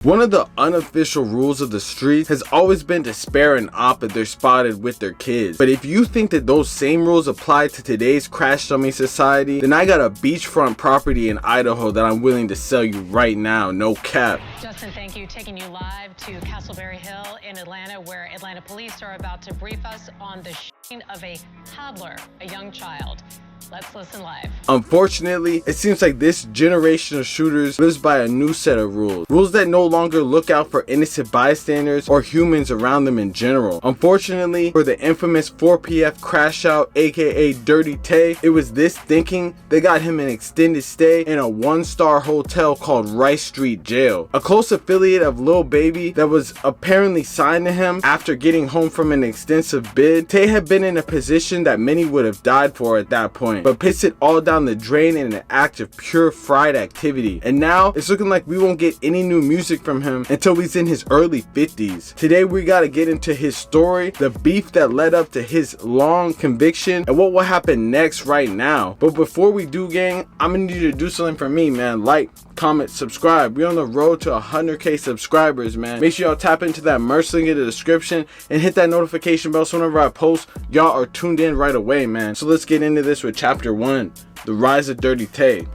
One of the unofficial rules of the streets has always been to spare an op if they're spotted with their kids. But if you think that those same rules apply to today's crash dummy society, then I got a beachfront property in Idaho that I'm willing to sell you right now, no cap. Justin, thank you. Taking you live to Castleberry Hill in Atlanta, where Atlanta police are about to brief us on the shooting of a toddler, a young child. Let's listen live. Unfortunately, it seems like this generation of shooters lives by a new set of rules. Rules that no longer look out for innocent bystanders or humans around them in general. Unfortunately, for the infamous 4PF CRASHOUT, aka Dirty Tay, it was this thinking that got him an extended stay in a one-star hotel called Rice Street Jail. A close affiliate of Lil Baby that was apparently signed to him after getting home from an extensive bid. Tay had been in a position that many would have died for at that point, but pissed it all down the drain in an act of pure fried activity. And now it's looking like we won't get any new music from him until he's in his early 50s. Today we gotta get into his story, the beef that led up to his long conviction, and what will happen next right now. But before we do, gang, I'm gonna need you to do something for me, man. Like, comment, subscribe. We're on the road to 100K subscribers, man. Make sure y'all tap into that merch link in the description and hit that notification bell so whenever I post, y'all are tuned in right away, man. So let's get into this with chapter 1, the rise of Dirty Tay.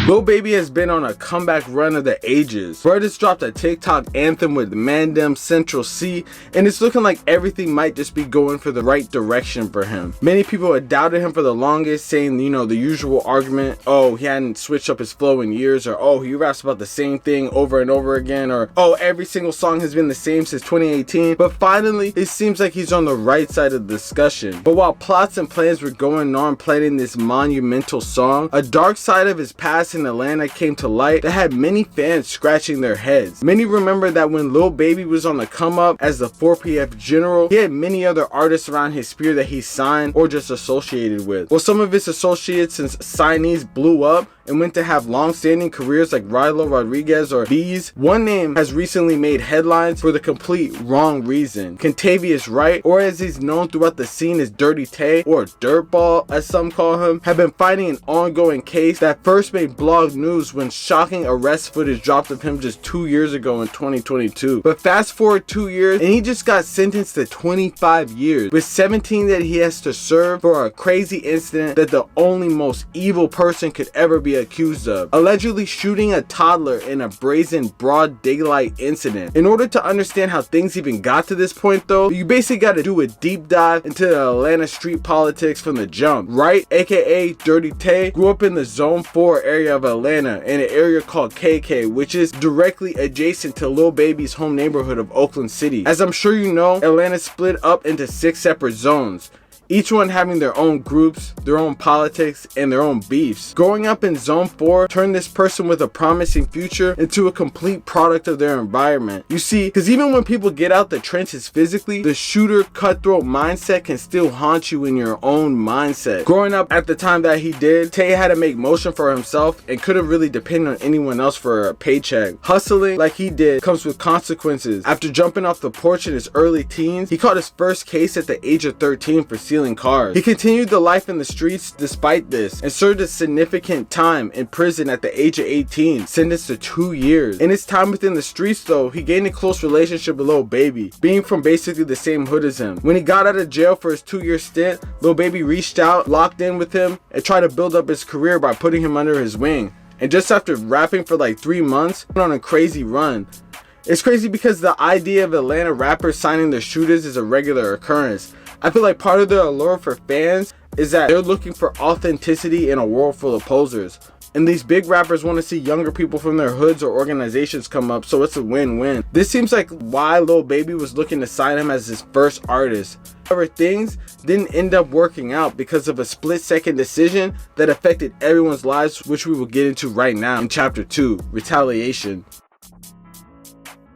Lil Baby has been on a comeback run of the ages. Bro just dropped a TikTok anthem with Mandem Central C, and it's looking like everything might just be going for the right direction for him. Many people had doubted him for the longest, saying, you know, the usual argument, oh, he hadn't switched up his flow in years, or oh, he raps about the same thing over and over again, or oh, every single song has been the same since 2018. But finally, it seems like he's on the right side of the discussion. But while plots and plans were going on planning this monumental song, a dark side of his past in Atlanta came to light that had many fans scratching their heads. Many remember that when Lil Baby was on the come up as the 4PF general, he had many other artists around his sphere that he signed or just associated with. Well, some of his associates and signees blew up and went to have long-standing careers like Rilo Rodriguez or Bees. One name has recently made headlines for the complete wrong reason. Contavious Wright, or as he's known throughout the scene as Dirty Tay, or Dirtball as some call him, have been fighting an ongoing case that first made blog news when shocking arrest footage dropped of him just 2 years ago in 2022. But fast forward 2 years and he just got sentenced to 25 years, with 17 that he has to serve for a crazy incident that the only most evil person could ever be accused of, allegedly shooting a toddler in a brazen broad daylight incident. In order to understand how things even got to this point though, you basically got to do a deep dive into the Atlanta street politics from the jump. Wright, aka Dirty Tay, grew up in the Zone 4 area of Atlanta in an area called KK, which is directly adjacent to Lil Baby's home neighborhood of Oakland City. As I'm sure you know, Atlanta split up into 6 separate zones, each one having their own groups, their own politics, and their own beefs. Growing up in Zone 4 turned this person with a promising future into a complete product of their environment. You see, because even when people get out the trenches physically, the shooter cutthroat mindset can still haunt you in your own mindset. Growing up at the time that he did, Tay had to make motion for himself and couldn't really depend on anyone else for a paycheck. Hustling like he did comes with consequences. After jumping off the porch in his early teens, he caught his first case at the age of 13 for stealing cars. He continued the life in the streets despite this and served a significant time in prison at the age of 18, sentenced to 2 years. In his time within the streets though, he gained a close relationship with Lil Baby, being from basically the same hood as him. When he got out of jail for his 2-year stint, Lil Baby reached out, locked in with him, and tried to build up his career by putting him under his wing. And just after rapping for like 3 months, went on a crazy run. It's crazy because the idea of Atlanta rappers signing their shooters is a regular occurrence. I feel like part of the allure for fans is that they're looking for authenticity in a world full of posers. And these big rappers want to see younger people from their hoods or organizations come up, so it's a win-win. This seems like why Lil Baby was looking to sign him as his first artist. However, things didn't end up working out because of a split-second decision that affected everyone's lives, which we will get into right now in chapter 2, Retaliation.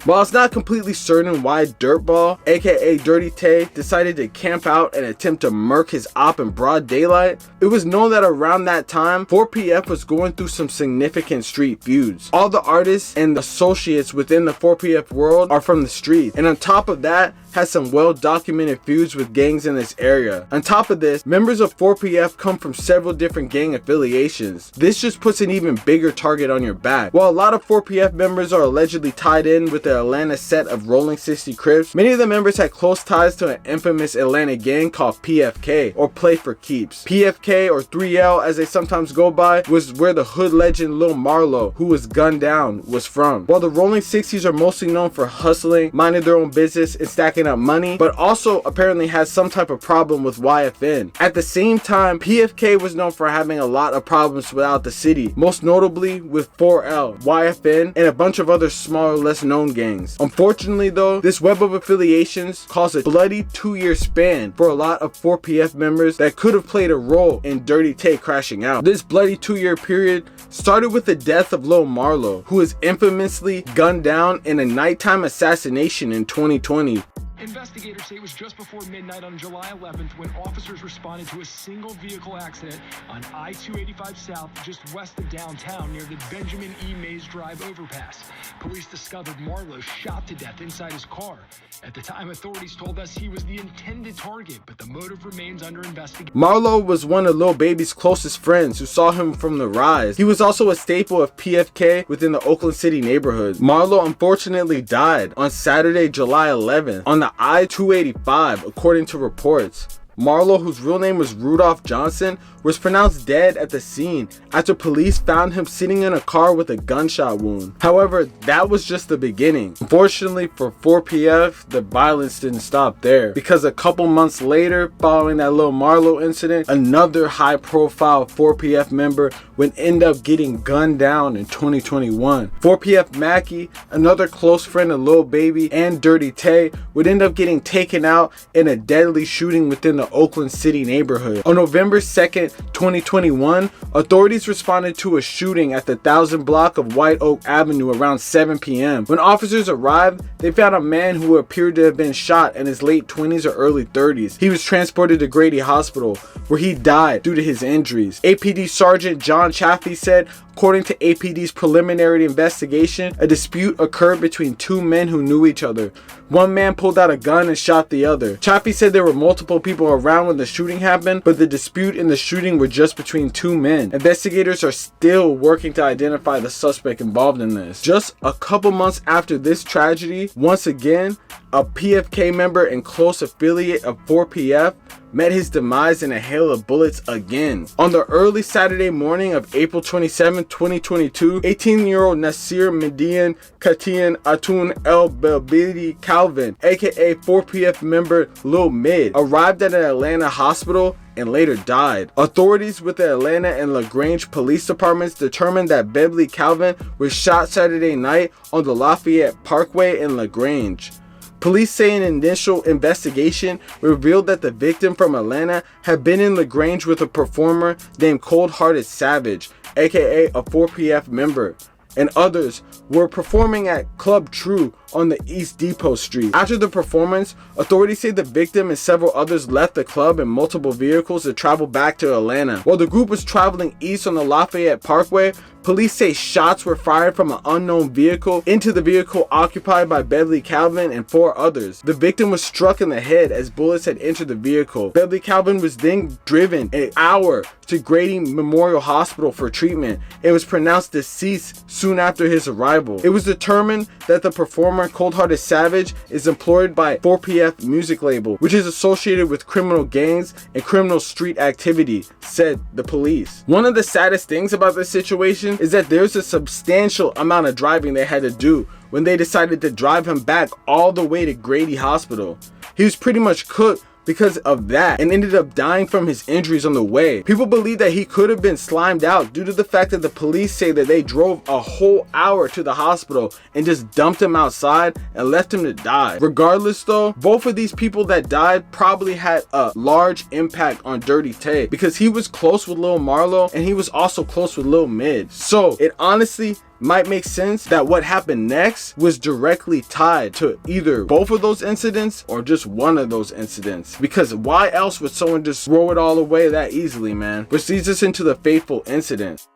While it's not completely certain why Dirtball, aka Dirty Tay, decided to camp out and attempt to murk his op in broad daylight, it was known that around that time, 4PF was going through some significant street feuds. All the artists and associates within the 4PF world are from the street, and on top of that, has some well-documented feuds with gangs in this area. On top of this, members of 4PF come from several different gang affiliations. This just puts an even bigger target on your back. While a lot of 4PF members are allegedly tied in with the Atlanta set of Rolling 60 Crips, many of the members had close ties to an infamous Atlanta gang called PFK, or Play for Keeps. PFK, or 3L as they sometimes go by, was where the hood legend Lil Marlo, who was gunned down, was from. While the Rolling 60s are mostly known for hustling, minding their own business, and stacking up money, but also apparently has some type of problem with YFN. At the same time, PFK was known for having a lot of problems throughout the city, most notably with 4L, YFN, and a bunch of other smaller, less known gangs. Unfortunately though, this web of affiliations caused a bloody 2-year span for a lot of 4PF members that could have played a role in Dirty Tay crashing out. This bloody 2-year period started with the death of Lil Marlo, who was infamously gunned down in a nighttime assassination in 2020. Investigators say it was just before midnight on July 11th when officers responded to a single vehicle accident on I-285 South just west of downtown near the Benjamin E. Mays Drive overpass. Police discovered Marlo shot to death inside his car. At the time, authorities told us he was the intended target, but the motive remains under investigation. Marlo was one of Lil Baby's closest friends who saw him from the rise. He was also a staple of PFK within the Oakland City neighborhood. Marlo unfortunately died on Saturday, July 11th on the I-285, according to reports. Marlo, whose real name was Rudolph Johnson, was pronounced dead at the scene after police found him sitting in a car with a gunshot wound. However, that was just the beginning. Unfortunately for 4PF, the violence didn't stop there, because a couple months later, following that Lil Marlo incident, another high-profile 4PF member would end up getting gunned down in 2021. 4PF Mackie, another close friend of Lil Baby and Dirty Tay, would end up getting taken out in a deadly shooting within the Oakland City neighborhood. On November 2nd, 2021, authorities responded to a shooting at the 1000 block of White Oak Avenue around 7 p.m. When officers arrived, they found a man who appeared to have been shot in his late 20s or early 30s. He was transported to Grady Hospital, where he died due to his injuries. APD Sergeant John Chaffee said, according to APD's preliminary investigation, a dispute occurred between two men who knew each other. One man pulled out a gun and shot the other. Chaffee said there were multiple people around when the shooting happened, but the dispute and the shooting were just between two men. Investigators are still working to identify the suspect involved in this. Just a couple months after this tragedy, once again, a PFK member and close affiliate of 4PF met his demise in a hail of bullets again. On the early Saturday morning of April 27, 2022, 18-year-old Nasir Median Katian Atun El Belbidi Calvin, aka 4PF member Lil Mid, arrived at an Atlanta hospital and later died. Authorities with the Atlanta and LaGrange police departments determined that Beverly Calvin was shot Saturday night on the Lafayette Parkway in LaGrange. Police say an initial investigation revealed that the victim from Atlanta had been in LaGrange with a performer named Cold Hearted Savage, aka a 4PF member, and others were performing at Club True on the East Depot Street. After the performance, authorities say the victim and several others left the club in multiple vehicles to travel back to Atlanta. While the group was traveling east on the Lafayette Parkway, police say shots were fired from an unknown vehicle into the vehicle occupied by Beverly Calvin and 4 others. The victim was struck in the head as bullets had entered the vehicle. Beverly Calvin was then driven an hour to Grady Memorial Hospital for treatment and was pronounced deceased soon after his arrival. It was determined that the performer Cold Hearted Savage is employed by 4PF music label, which is associated with criminal gangs and criminal street activity, said the police. One of the saddest things about this situation is that there's a substantial amount of driving they had to do when they decided to drive him back all the way to Grady Hospital. He was pretty much cooked because of that and ended up dying from his injuries on the way. People believe that he could have been slimed out due to the fact that the police say that they drove a whole hour to the hospital and just dumped him outside and left him to die. Regardless though, both of these people that died probably had a large impact on Dirty Tay because he was close with Lil Marlo and he was also close with Lil Mid. So it honestly might make sense that what happened next was directly tied to either both of those incidents or just one of those incidents, because why else would someone just throw it all away that easily, man? Which leads us into the fateful incident.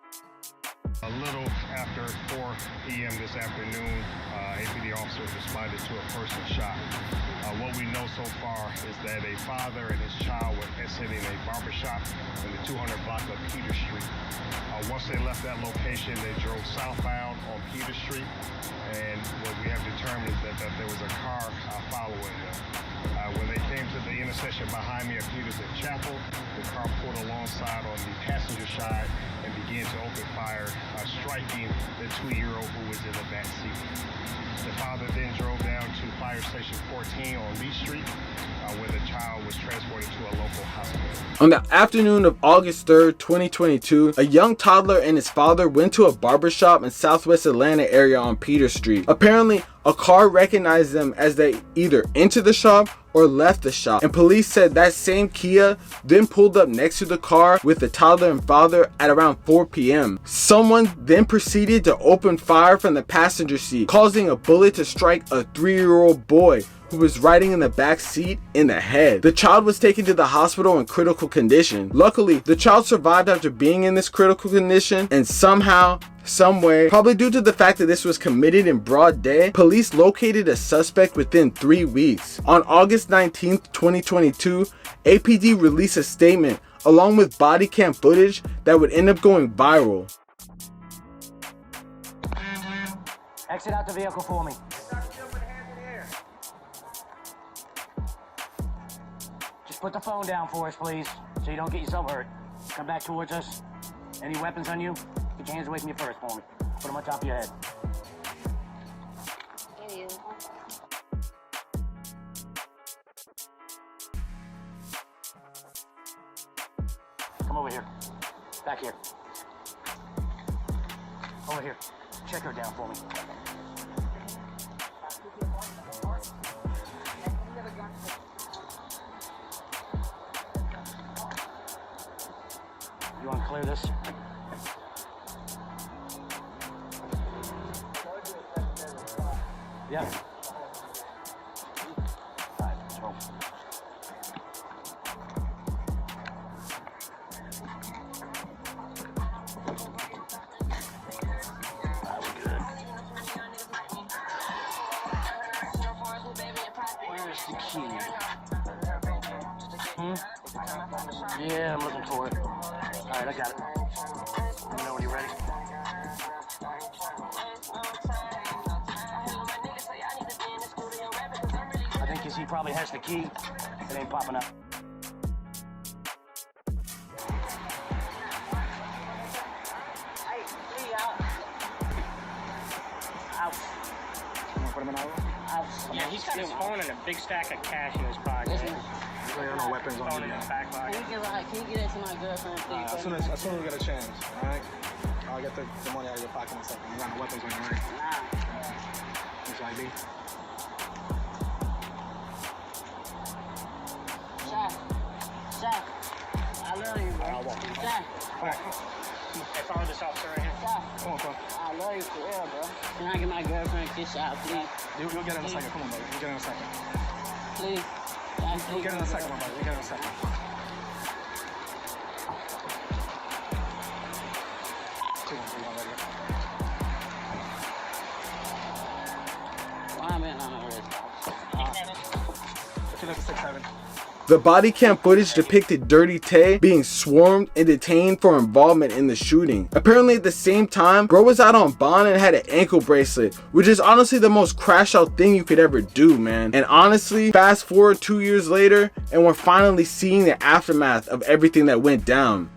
A little after 4 p.m. this afternoon, APD officers responded to a person shot. What we know so far is that a father and his child were exiting a barbershop in the 200 block of Peter Street. Once they left that location, they drove southbound on Peter Street, and what we have determined is that there was a car following them. When they came to the intersection behind me at Peters and Chapel, the car pulled alongside on the passenger side and began to open fire, striking the 2-year-old who was in the back seat. The father then drove down to Fire Station 14 on Lee Street, where the child was transported to a local hospital. On the afternoon of August 3rd, 2022, a young toddler and his father went to a barbershop in Southwest Atlanta area on Peter Street. Apparently, a car recognized them as they either entered the shop or left the shop, and police said that same Kia then pulled up next to the car with the toddler and father at around 4 p.m. Someone then proceeded to open fire from the passenger seat, causing a bullet to strike a 3-year-old boy who was riding in the back seat in the head. The child was taken to the hospital in critical condition. Luckily, the child survived after being in this critical condition, and somehow, some way, probably due to the fact that this was committed in broad day, police located a suspect within 3 weeks. On August 19th, 2022, APD released a statement along with body cam footage that would end up going viral. Exit out the vehicle for me. Just put the phone down for us, please, so you don't get yourself hurt. Come back towards us. Any weapons on you? Get your hands away from your purse for me. Put them on top of your head. Come over here. Back here. Over here. Check her down for me. You want to clear this? Yeah. All right, let's roll. Where's the key? Yeah, I'm looking for it. All right, I got it. Let me know when you're ready. I think he probably has the key. It ain't popping up. Out. You want to put him in out? Out. Yeah, he's got his phone and a big stack of cash in his pocket. There are no weapons on Phone you in his now. back pocket. Can you get it to my girlfriend, please? As soon as we get a chance, all right? I'll get the money out of your pocket in a second. You got no weapons on you, right? Nah. What's your ID? Shaq, I love you, bro. I'll walk. Shaq, All right. Hey, follow this officer right here. Shaq, Come on, bro. I love you for real, bro. Can I get my girlfriend a kiss out, please? You'll get it in a second. Come on, brother. You'll get it in a second. Please. You'll get it in a second, my brother. You'll get it in a second. Come on, come on, right here. Why am I on the wrist? If you look at 6'7". The body cam footage depicted Dirty Tay being swarmed and detained for involvement in the shooting. Apparently at the same time, bro was out on bond and had an ankle bracelet, which is honestly the most crash out thing you could ever do, man. And honestly, fast forward 2 years later, and we're finally seeing the aftermath of everything that went down.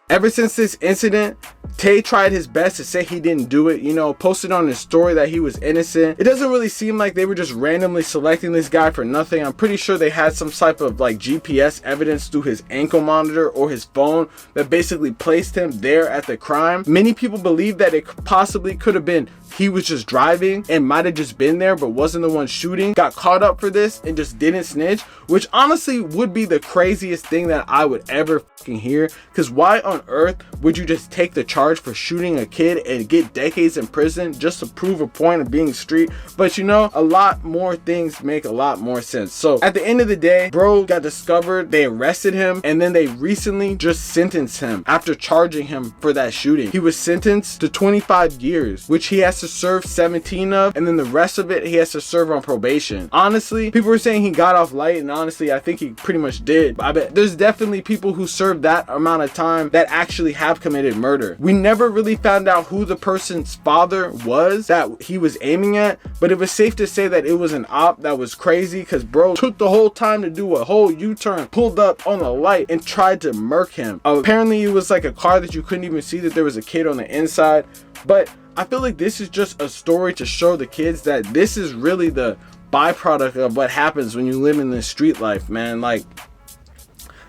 Ever since this incident, Tay tried his best to say he didn't do it, you know, posted on his story that he was innocent. It doesn't really seem like they were just randomly selecting this guy for nothing. I'm pretty sure they had some type of like GPS evidence through his ankle monitor or his phone that basically placed him there at the crime. Many people believe that it possibly could have been he was just driving and might have just been there but wasn't the one shooting, got caught up for this and just didn't snitch, which honestly would be the craziest thing that I would ever fucking hear. Because why on on earth would you just take the charge for shooting a kid and get decades in prison just to prove a point of being street? But you know, a lot more things make a lot more sense. So at the end of the day, bro got discovered, they arrested him, and then they recently just sentenced him after charging him for that shooting. He was sentenced to 25 years, which he has to serve 17 of, and then the rest of it he has to serve on probation. Honestly, people were saying he got off light, and honestly I think he pretty much did. I bet there's definitely people who served that amount of time that actually have committed murder. We never really found out who the person's father was that he was aiming at, but it was safe to say that it was an op that was crazy, because bro took the whole time to do a whole U-turn, pulled up on the light and tried to murk him. Apparently it was like a car that you couldn't even see that there was a kid on the inside. But I feel like this is just a story to show the kids that this is really the byproduct of what happens when you live in this street life, man. Like,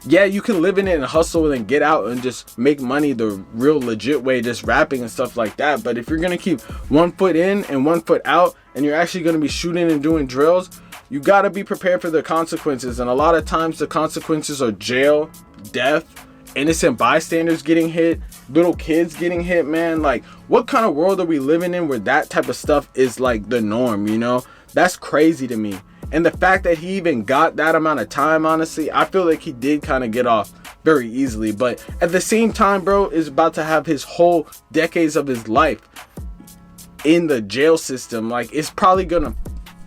yeah, you can live in it and hustle and then get out and just make money the real legit way, just rapping and stuff like that. But if you're gonna keep one foot in and one foot out, and you're actually gonna be shooting and doing drills, you gotta be prepared for the consequences. And a lot of times the consequences are jail, death, innocent bystanders getting hit, little kids getting hit, man. Like, what kind of world are we living in where that type of stuff is like the norm, you know? That's crazy to me. And the fact that he even got that amount of time, honestly, I feel like he did kind of get off very easily. But at the same time, bro is about to have his whole decades of his life in the jail system. Like, it's probably gonna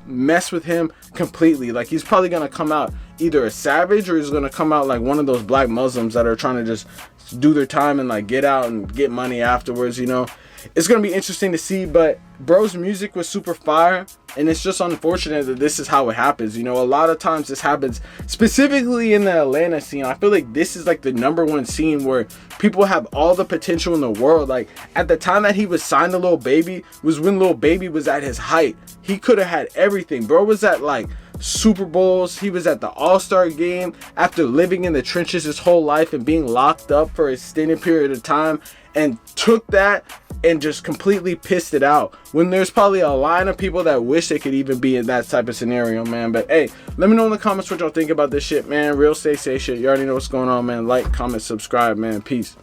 mess with him completely. Like, he's probably gonna come out either a savage, or he's gonna come out like one of those black Muslims that are trying to just do their time and like get out and get money afterwards, you know? It's gonna be interesting to see. But bro's music was super fire, and it's just unfortunate that this is how it happens. You know, a lot of times this happens specifically in the Atlanta scene. I feel like this is like the #1 scene where people have all the potential in the world. Like, at the time that he was signed to Lil Baby was when Lil Baby was at his height. He could have had everything. Bro was at like Super Bowls, he was at the All-Star game after living in the trenches his whole life and being locked up for an extended period of time, and took that and just completely pissed it out, when there's probably a line of people that wish they could even be in that type of scenario, man. But hey, let me know in the comments what y'all think about this shit, man. Real stay safe shit. You already know what's going on, man. Like, comment, subscribe, man. Peace.